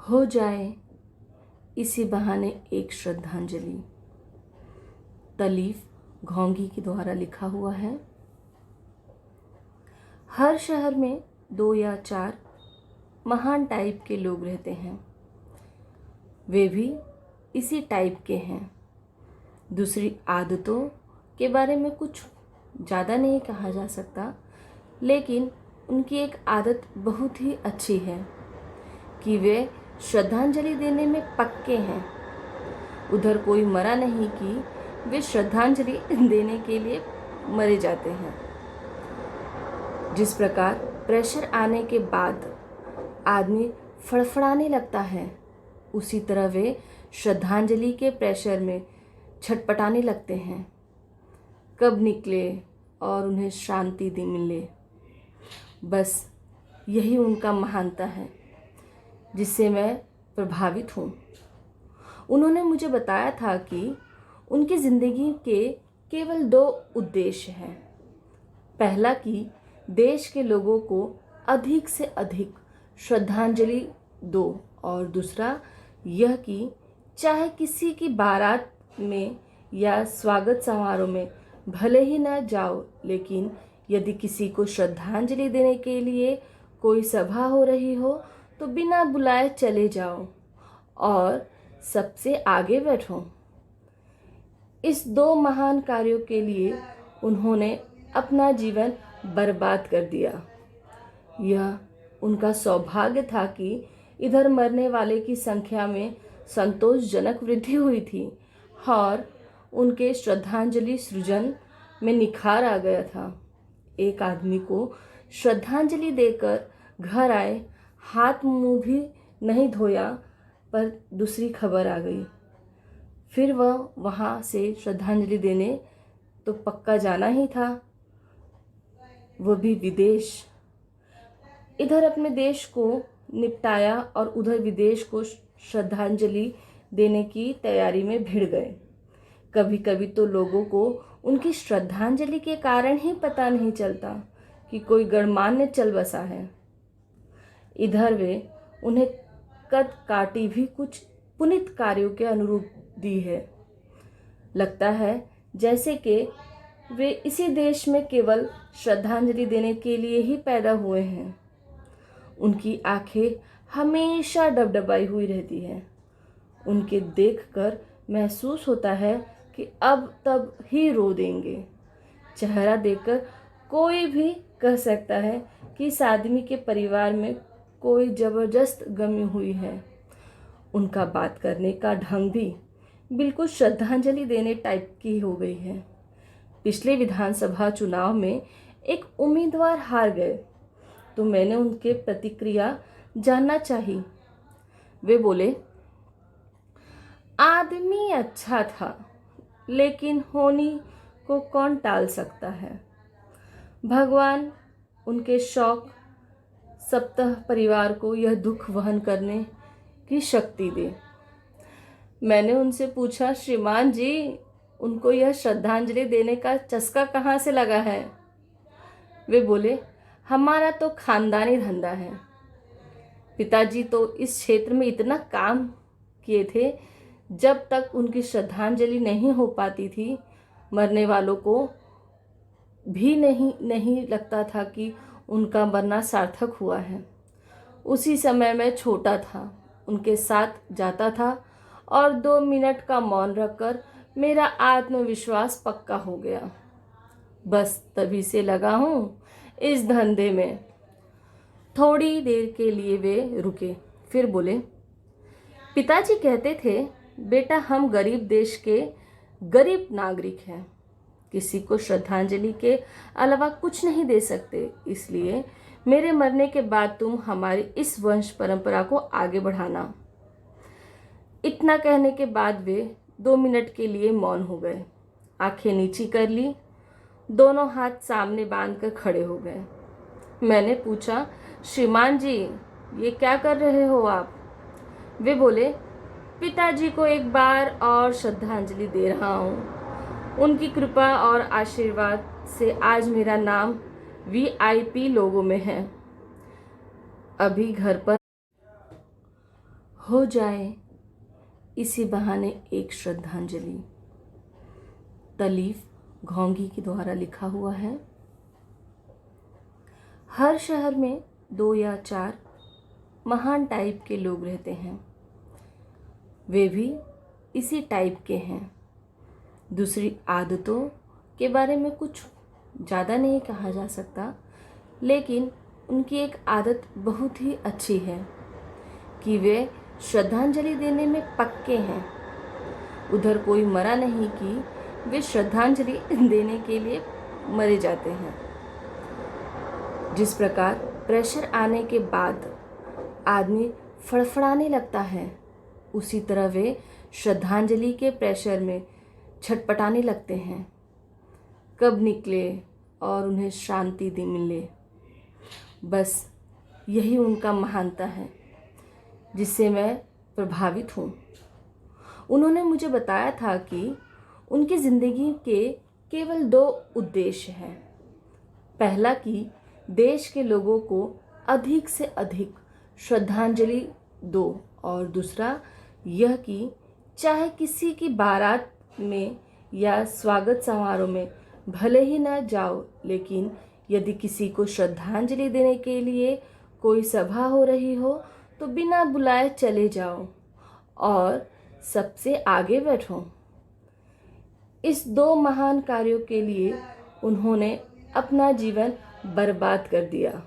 हो जाए इसी बहाने एक श्रद्धांजलि। तलीफ घोंगी के द्वारा लिखा हुआ है। हर शहर में 2 या 4 महान टाइप के लोग रहते हैं। वे भी इसी टाइप के हैं। दूसरी आदतों के बारे में कुछ ज़्यादा नहीं कहा जा सकता, लेकिन उनकी एक आदत बहुत ही अच्छी है कि वे श्रद्धांजलि देने में पक्के हैं। उधर कोई मरा नहीं कि वे श्रद्धांजलि देने के लिए मरे जाते हैं। जिस प्रकार प्रेशर आने के बाद आदमी फड़फड़ाने लगता है, उसी तरह वे श्रद्धांजलि के प्रेशर में छटपटाने लगते हैं। कब निकले और उन्हें शांति दी मिले, बस यही उनका महानता है जिससे मैं प्रभावित हूँ। उन्होंने मुझे बताया था कि उनकी ज़िंदगी के केवल 2 उद्देश्य हैं। पहला कि देश के लोगों को अधिक से अधिक श्रद्धांजलि दो, और दूसरा यह कि चाहे किसी की बारात में या स्वागत समारोह में भले ही न जाओ, लेकिन यदि किसी को श्रद्धांजलि देने के लिए कोई सभा हो रही हो तो बिना बुलाए चले जाओ और सबसे आगे बैठो। इस 2 महान कार्यों के लिए उन्होंने अपना जीवन बर्बाद कर दिया। यह उनका सौभाग्य था कि इधर मरने वाले की संख्या में संतोषजनक वृद्धि हुई थी और उनके श्रद्धांजलि सृजन में निखार आ गया था। एक आदमी को श्रद्धांजलि देकर घर आए, हाथ मुंह भी नहीं धोया, पर दूसरी खबर आ गई। फिर वह वहाँ से श्रद्धांजलि देने तो पक्का जाना ही था, वो भी विदेश। इधर अपने देश को निपटाया और उधर विदेश को श्रद्धांजलि देने की तैयारी में भिड़ गए। कभी कभी तो लोगों को उनकी श्रद्धांजलि के कारण ही पता नहीं चलता कि कोई गणमान्य चल बसा है। इधर वे उन्हें कद काटी भी कुछ पुनीत कार्यों के अनुरूप दी है। लगता है जैसे कि वे इसी देश में केवल श्रद्धांजलि देने के लिए ही पैदा हुए हैं। उनकी आंखें हमेशा डबडबाई हुई रहती हैं। उनके देखकर महसूस होता है कि अब तब ही रो देंगे। चेहरा देखकर कोई भी कह सकता है कि इस आदमी के परिवार में कोई ज़बरदस्त गमी हुई है। उनका बात करने का ढंग भी बिल्कुल श्रद्धांजलि देने टाइप की हो गई है। पिछले विधानसभा चुनाव में एक उम्मीदवार हार गए तो मैंने उनके प्रतिक्रिया जानना चाही। वे बोले, आदमी अच्छा था, लेकिन होनी को कौन टाल सकता है। भगवान उनके शौक सप्ताह परिवार को यह दुख वहन करने की शक्ति दे। मैंने उनसे पूछा, श्रीमान जी, उनको यह श्रद्धांजलि देने का चस्का कहाँ से लगा है। वे बोले, हमारा तो खानदानी धंधा है। पिताजी तो इस क्षेत्र में इतना काम किए थे, जब तक उनकी श्रद्धांजलि नहीं हो पाती थी, मरने वालों को भी नहीं लगता था कि उनका मरना सार्थक हुआ है। उसी समय मैं छोटा था, उनके साथ जाता था और 2 मिनट का मौन रखकर मेरा आत्मविश्वास पक्का हो गया। बस तभी से लगा हूँ इस धंधे में। थोड़ी देर के लिए वे रुके, फिर बोले, पिताजी कहते थे, बेटा, हम गरीब देश के गरीब नागरिक हैं, किसी को श्रद्धांजलि के अलावा कुछ नहीं दे सकते, इसलिए मेरे मरने के बाद तुम हमारी इस वंश परंपरा को आगे बढ़ाना। इतना कहने के बाद वे 2 मिनट के लिए मौन हो गए, आंखें नीची कर ली, दोनों हाथ सामने बांधकर खड़े हो गए। मैंने पूछा, श्रीमान जी, ये क्या कर रहे हो आप। वे बोले, पिताजी को एक बार और श्रद्धांजलि दे रहा हूँ। उनकी कृपा और आशीर्वाद से आज मेरा नाम VIP लोगों में है। अभी घर पर हो जाए इसी बहाने एक श्रद्धांजलि। तलीफ घोंगी के द्वारा लिखा हुआ है। हर शहर में 2 या 4 महान टाइप के लोग रहते हैं। वे भी इसी टाइप के हैं। दूसरी आदतों के बारे में कुछ ज़्यादा नहीं कहा जा सकता, लेकिन उनकी एक आदत बहुत ही अच्छी है कि वे श्रद्धांजलि देने में पक्के हैं। उधर कोई मरा नहीं कि वे श्रद्धांजलि देने के लिए मरे जाते हैं। जिस प्रकार प्रेशर आने के बाद आदमी फड़फड़ाने लगता है, उसी तरह वे श्रद्धांजलि के प्रेशर में छटपटाने लगते हैं। कब निकले और उन्हें शांति दी मिले, बस यही उनका महानता है जिससे मैं प्रभावित हूँ। उन्होंने मुझे बताया था कि उनकी ज़िंदगी के केवल 2 उद्देश्य हैं। पहला कि देश के लोगों को अधिक से अधिक श्रद्धांजलि दो, और दूसरा यह कि चाहे किसी की बारात में या स्वागत समारोह में भले ही न जाओ, लेकिन यदि किसी को श्रद्धांजलि देने के लिए कोई सभा हो रही हो तो बिना बुलाए चले जाओ और सबसे आगे बैठो। इस 2 महान कार्यों के लिए उन्होंने अपना जीवन बर्बाद कर दिया।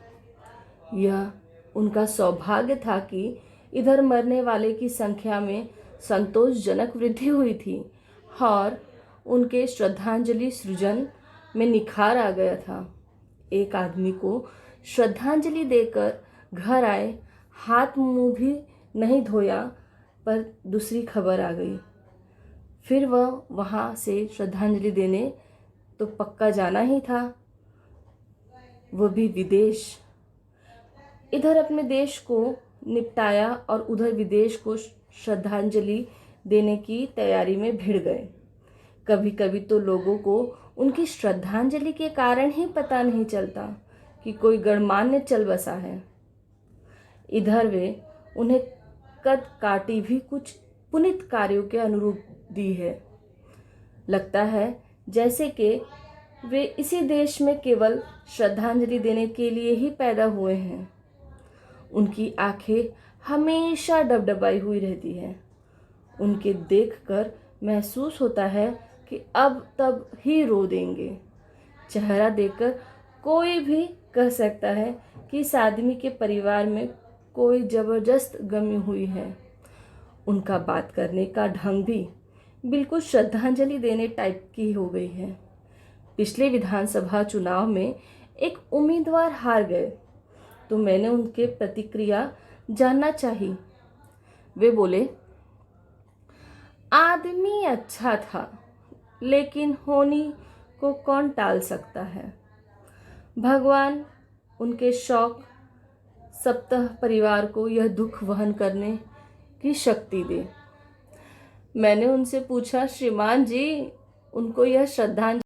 यह उनका सौभाग्य था कि इधर मरने वाले की संख्या में संतोषजनक वृद्धि हुई थी और उनके श्रद्धांजलि सृजन में निखार आ गया था। एक आदमी को श्रद्धांजलि देकर घर आए, हाथ मुंह भी नहीं धोया, पर दूसरी खबर आ गई। फिर वह वहाँ से श्रद्धांजलि देने तो पक्का जाना ही था, वो भी विदेश। इधर अपने देश को निपटाया और उधर विदेश को श्रद्धांजलि देने की तैयारी में भिड़ गए। कभी कभी तो लोगों को उनकी श्रद्धांजलि के कारण ही पता नहीं चलता कि कोई गणमान्य चल बसा है। इधर वे उन्हें कद काटी भी कुछ पुनीत कार्यों के अनुरूप दी है। लगता है जैसे कि वे इसी देश में केवल श्रद्धांजलि देने के लिए ही पैदा हुए हैं। उनकी आंखें हमेशा डबडबाई हुई रहती हैं। उनके देखकर महसूस होता है कि अब तब ही रो देंगे। चेहरा देखकर कोई भी कह सकता है कि इस आदमी के परिवार में कोई ज़बरदस्त गमी हुई है। उनका बात करने का ढंग भी बिल्कुल श्रद्धांजलि देने टाइप की हो गई है। पिछले विधानसभा चुनाव में एक उम्मीदवार हार गए तो मैंने उनके प्रतिक्रिया जानना चाही। वे बोले, आदमी अच्छा था, लेकिन होनी को कौन टाल सकता है। भगवान उनके शौक सप्ताह परिवार को यह दुख वहन करने की शक्ति दे। मैंने उनसे पूछा, श्रीमान जी, उनको यह श्रद्धांजलि